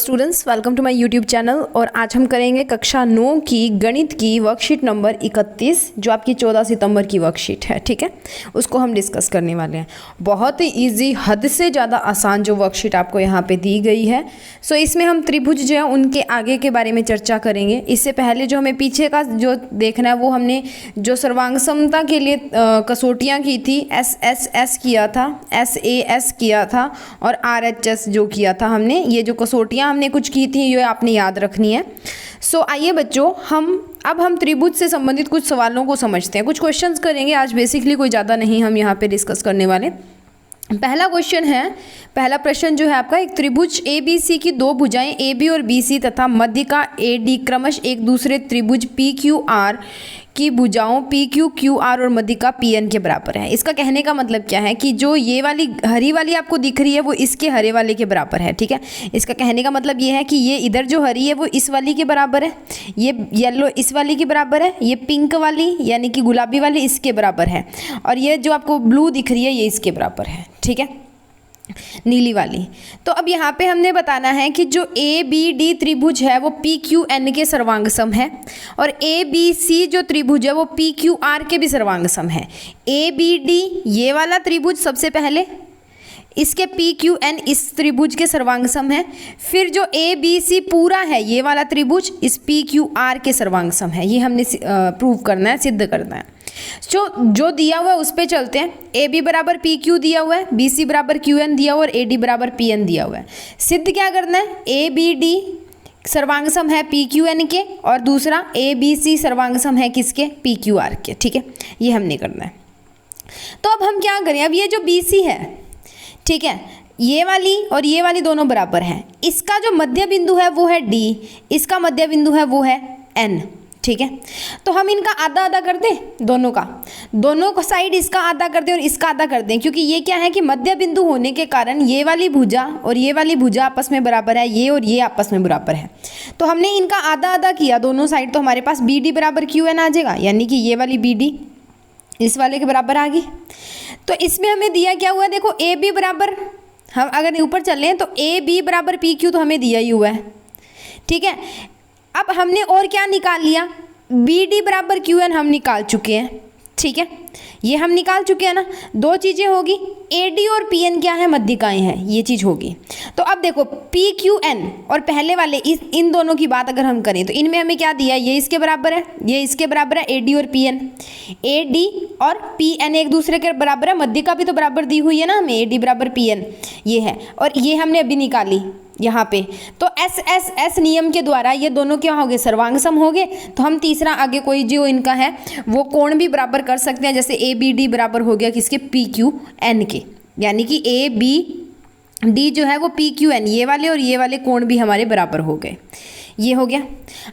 Students, welcome to my YouTube channel. और आज हम करेंगे कक्षा 9 की गणित की वर्कशीट नंबर 31, जो आपकी 14 सितंबर की वर्कशीट है। ठीक है, उसको हम डिस्कस करने वाले हैं। बहुत ही इजी, हद से ज़्यादा आसान जो वर्कशीट आपको यहाँ पे दी गई है। सो इसमें हम त्रिभुज जो है उनके आगे के बारे में चर्चा करेंगे। इससे पहले जो हमें पीछे का जो देखना है, वो हमने जो सर्वांग समता के लिए कसौटियाँ की थी, SSS किया था, SAS किया था और RHS जो किया था हमने, ये जो कसौटियाँ हमने कुछ की थी ये आपने याद रखनी है। सो आइए बच्चों, हम त्रिभुज से संबंधित कुछ सवालों को समझते हैं। कुछ क्वेश्चंस करेंगे आज, बेसिकली कोई ज़्यादा नहीं हम यहाँ पे डिस्कस करने वाले। पहला क्वेश्चन है, पहला प्रश्न जो है आपका, एक त्रिभुज ABC की दो भुजाएं AB और BC तथा मध्य का AD क्रमश एक दूसरे त्रिभुज PQR की भुजाओं PQQR और मध्य का PN के बराबर है। इसका कहने का मतलब क्या है कि जो ये वाली हरी वाली आपको दिख रही है वो इसके हरे वाले के बराबर है। ठीक है, इसका कहने का मतलब ये है कि ये इधर जो हरी है वो इस वाली के बराबर है, ये येलो इस वाली के बराबर है, ये पिंक वाली यानी कि गुलाबी वाली इसके बराबर है, और ये जो आपको ब्लू दिख रही है ये इसके बराबर है। ठीक है, नीली वाली। तो अब यहाँ पे हमने बताना है कि जो ABD त्रिभुज है वो PQN के सर्वांग सम है, और ABC जो त्रिभुज है वो PQR के भी सर्वांग सम है। ABD ये वाला त्रिभुज सबसे पहले, इसके PQN इस त्रिभुज के सर्वांग सम है। फिर जो ABC पूरा है ये वाला त्रिभुज इस PQR के सर्वांग सम है। ये हमने प्रूव करना है, सिद्ध करना है। जो दिया हुआ है उस पे चलते हैं। AB बराबर PQ दिया हुआ है, BC बराबर QN दिया हुआ है और AD बराबर PN दिया हुआ है। सिद्ध क्या करना है, ABD सर्वांग सम है PQN के और दूसरा ABC सर्वांग सम है किसके, PQR के। ठीक है, ये हमने करना है। तो अब हम क्या करें, अब ये जो BC है, ठीक है, ये वाली और ये वाली दोनों बराबर हैं। इसका जो मध्य बिंदु है वो है D, इसका मध्य बिंदु है वो है N। ठीक है, तो हम इनका आधा आधा कर दें, दोनों का साइड इसका आधा कर दें और इसका आधा कर दें, क्योंकि ये क्या है कि मध्य बिंदु होने के कारण ये वाली भुजा और ये वाली भुजा आपस में बराबर है, ये और ये आपस में बराबर है। तो हमने इनका आधा आधा किया दोनों साइड, तो हमारे पास BD बराबर QN आ जाएगा, यानी कि ये वाली BD इस वाले के बराबर आ गई। तो इसमें हमें दिया क्या हुआ है, देखो AB बराबर, हम अगर ऊपर चल रहे हैं तो AB बराबर PQ तो हमें दिया ही हुआ है। ठीक है, अब हमने और क्या निकाल लिया, BD बराबर QN हम निकाल चुके हैं। ठीक है, ये हम निकाल चुके हैं ना। दो चीज़ें होगी, AD और PN क्या है, मध्यिकाएं हैं, ये चीज़ होगी। तो अब देखो PQN और पहले वाले इन दोनों की बात अगर हम करें तो इनमें हमें क्या दिया है, ये इसके बराबर है, ये इसके बराबर है, AD और PN। AD और PN एक दूसरे के बराबर है, मध्य का भी तो बराबर दी हुई है ना हमें, AD बराबर PN ये है, और ये हमने अभी निकाली यहाँ पे। तो SSS नियम के द्वारा ये दोनों क्या हो गए, सर्वांग सम हो गए। तो हम तीसरा आगे कोई जो इनका है वो कोण भी बराबर कर सकते हैं, जैसे ABD बराबर हो गया किसके, PQN के, यानी कि ABD जो है वो PQN, ये वाले और ये वाले कोण भी हमारे बराबर हो गए। ये हो गया।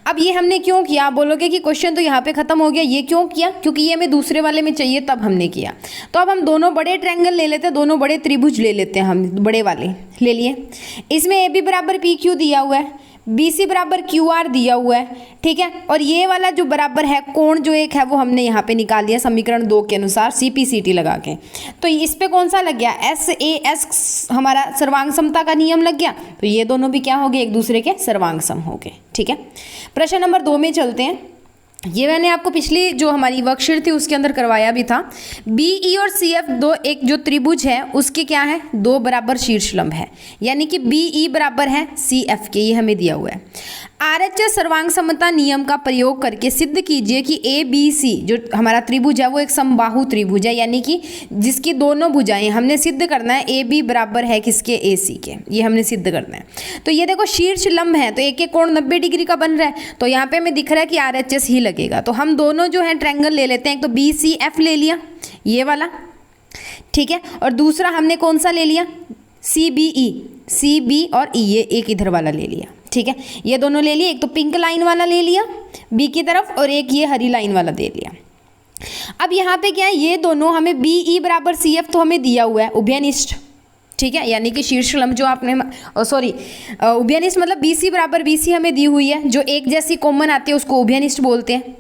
अब ये हमने क्यों किया, आप बोलोगे कि क्वेश्चन तो यहाँ पे खत्म हो गया, ये क्यों किया, क्योंकि ये हमें दूसरे वाले में चाहिए तब हमने किया। तो अब हम दोनों बड़े ट्रायंगल ले लेते हैं, दोनों बड़े त्रिभुज ले लेते हैं, हम बड़े वाले ले लिए। इसमें AB बराबर PQ दिया हुआ है, BC बराबर QR दिया हुआ है। ठीक है, और ये वाला जो बराबर है कोण जो एक है वो हमने यहाँ पे निकाल दिया समीकरण 2 के अनुसार CPCT लगा के। तो इस पे कौन सा लग गया, SAS हमारा सर्वांग समता का नियम लग गया। तो ये दोनों भी क्या हो गए, एक दूसरे के सर्वांग सम हो गए। ठीक है, प्रश्न नंबर 2 में चलते हैं। ये मैंने आपको पिछली जो हमारी वर्कशीट थी उसके अंदर करवाया भी था। BE और CF दो एक जो त्रिभुज है उसके क्या है, दो बराबर शीर्ष लंब है, यानी कि BE बराबर है CF के, ये हमें दिया हुआ है। RHS सर्वांग समता नियम का प्रयोग करके सिद्ध कीजिए कि ABC जो हमारा त्रिभुज है वो एक समबाहु त्रिभुज है, यानी कि जिसकी दोनों भुजाएं हमने सिद्ध करना है AB बराबर है किसके, AC के, ये हमने सिद्ध करना है। तो ये देखो शीर्ष लंब है, तो एक एक कोण 90 डिग्री का बन रहा है, तो यहाँ पे हमें दिख रहा है कि RHS ही लगेगा। तो हम दोनों जो है ट्रायंगल ले लेते हैं, एक तो BCF ले लिया ये वाला, ठीक है, और दूसरा हमने कौन सा ले लिया, CBE, CB और E, ये एक इधर वाला ले लिया। ठीक है, ये दोनों ले लिए, एक तो पिंक लाइन वाला ले लिया B की तरफ और एक ये हरी लाइन वाला दे लिया। अब यहाँ पे क्या है, ये दोनों हमें BE बराबर CF तो हमें दिया हुआ है उभयनिष्ठ। ठीक है, यानी कि शीर्ष लंब जो आपने उभयनिष्ठ मतलब BC बराबर BC हमें दी हुई है, जो एक जैसी कॉमन आती है उसको उभयनिष्ठ बोलते हैं।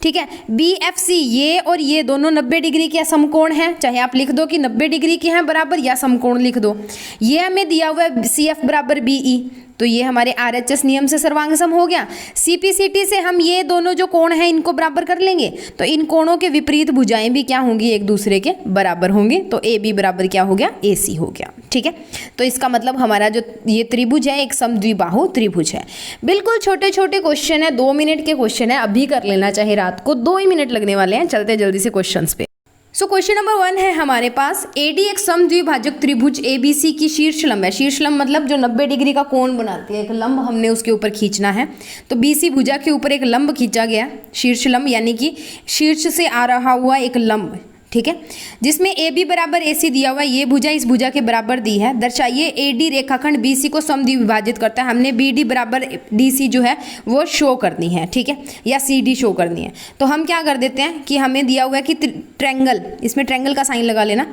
ठीक है, BFC ये और ये दोनों 90 डिग्री के समकोण हैं, चाहे आप लिख दो कि 90 डिग्री के हैं बराबर या समकोण लिख दो। ये हमें दिया हुआ है CF बराबर BE, तो ये हमारे आरएचएस नियम से सर्वांग सम हो गया। सीपीसीटी से हम ये दोनों जो कोण हैं इनको बराबर कर लेंगे, तो इन कोणों के विपरीत भुजाएं भी क्या होंगी, एक दूसरे के बराबर होंगी, तो ए बी बराबर क्या हो गया, ए सी हो गया। ठीक है, तो इसका मतलब हमारा जो ये त्रिभुज है एक समद्विबाहु त्रिभुज है। बिल्कुल छोटे छोटे क्वेश्चन है, 2 मिनट के क्वेश्चन है, अभी कर लेना चाहे रात को, 2 ही मिनट लगने वाले हैं। चलते जल्दी से क्वेश्चन पे। सो क्वेश्चन नंबर 1 है हमारे पास, एडी एक समद्विभाजक त्रिभुज एबीसी की शीर्ष लंब है। शीर्ष लंब मतलब जो 90 डिग्री का कोण बनाती है, एक लंब हमने उसके ऊपर खींचना है। तो बीसी भुजा के ऊपर एक लंब खींचा गया, शीर्ष लंब, यानी कि शीर्ष से आ रहा हुआ एक लंब। ठीक है, जिसमें ए बी बराबर ए सी दिया हुआ है, ये भुजा इस भुजा के बराबर दी है। दर्शाइए ए डी रेखाखंड बी सी को समद्विभाजित करता है। हमने बी डी बराबर डी सी जो है वो शो करनी है, ठीक है, या सी डी शो करनी है। तो हम क्या कर देते हैं कि हमें दिया हुआ है कि ट्रैंगल, इसमें ट्रैंगल का साइन लगा लेना।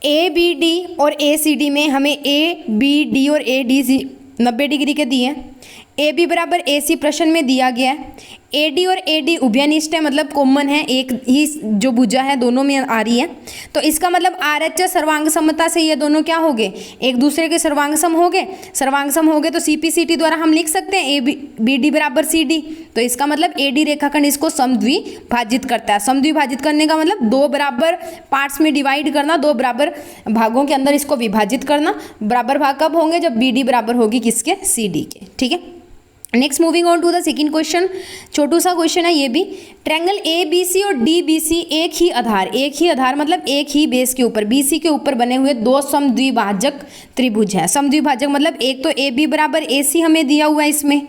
ए बी डी और ए सी डी में हमें ए बी डी और ए डी सी 90 डिग्री के दिए हैं। ए बी बराबर ए सी प्रश्न में दिया गया है। ए डी और ए डी उभयनिष्ठ है, मतलब कॉमन है, एक ही जो भुजा है दोनों में आ रही है। तो इसका मतलब आरएचएस सर्वांग समता से ये दोनों क्या हो गए, एक दूसरे के सर्वांग सम हो गए। सर्वांग सम हो गए तो सीपीसीटी द्वारा हम लिख सकते हैं ए बी डी बराबर सी डी। तो इसका मतलब ए डी रेखाखंड इसको समद्विभाजित करता है। समद्विभाजित करने का मतलब 2 बराबर पार्ट्स में डिवाइड करना, 2 बराबर भागों के अंदर इसको विभाजित करना। बराबर भाग कब होंगे, जब बी डी बराबर होगी किसके, सी डी के। ठीक है, next moving on to the second question. छोटू सा क्वेश्चन है ये भी। ट्रायंगल ए बी सी और डी बी सी एक ही आधार मतलब एक ही बेस के ऊपर, बी सी के ऊपर बने हुए 2 समद्विभाजक त्रिभुज है। समद्विभाजक मतलब एक तो ए बी बराबर ए सी हमें दिया हुआ है इसमें,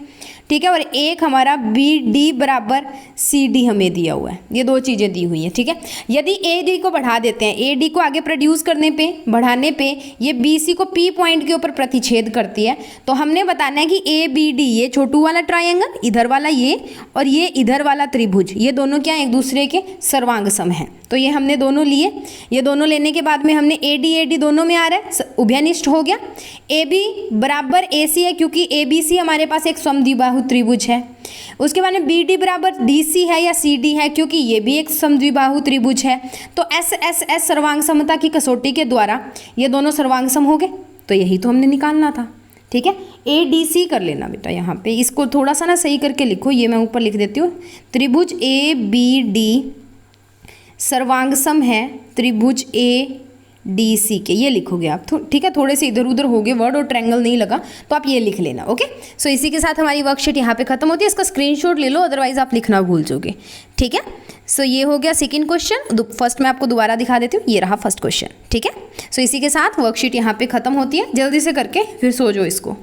ठीक है, और एक हमारा बी डी बराबर सी डी हमें दिया हुआ है। ये 2 चीज़ें दी हुई हैं। ठीक है, यदि ए डी को बढ़ा देते हैं, ए डी को आगे प्रोड्यूस करने पे, बढ़ाने पे ये बी सी को पी पॉइंट के ऊपर प्रतिच्छेद करती है। तो हमने बताना है कि ए बी डी, ये छोटू वाला ट्रायंगल, इधर वाला ये और ये इधर वाला त्रिभुज, ये दोनों क्या एक दूसरे के सर्वांग सम हैं। तो ये हमने दोनों लिए। ये दोनों लेने के बाद में हमने ए डी दोनों में आ रहा है, उभयनिष्ठ हो गया। ए बी बराबर ए सी है क्योंकि ए बी सी हमारे पास एक समद्विबाहु त्रिभुज है। उसके बाद में बी डी बराबर डी सी है या सी डी है क्योंकि ये भी एक समद्विबाहु त्रिभुज है। तो एस एस एस सर्वांग समता की कसौटी के द्वारा ये दोनों सर्वांग सम हो गए। तो यही तो हमने निकालना था। ठीक है, ए डी सी कर लेना बेटा, यहाँ पे इसको थोड़ा सा ना सही करके लिखो। ये मैं ऊपर लिख देती हूँ, त्रिभुज ए बी डी सर्वांग सम है त्रिभुज ए डी सी के, ये लिखोगे आप। ठीक है, थोड़े से इधर उधर हो गए वर्ड और ट्रायंगल नहीं लगा, तो आप ये लिख लेना। ओके, सो इसी के साथ हमारी वर्कशीट यहाँ पे खत्म होती है। इसका स्क्रीनशॉट ले लो, अदरवाइज आप लिखना भूल जाओगे। ठीक है, सो ये हो गया सेकंड क्वेश्चन। फर्स्ट मैं आपको दोबारा दिखा देती हूँ, ये रहा फर्स्ट क्वेश्चन। ठीक है, सो इसी के साथ वर्कशीट यहाँ पे खत्म होती है। जल्दी से करके फिर सो जाओ इसको।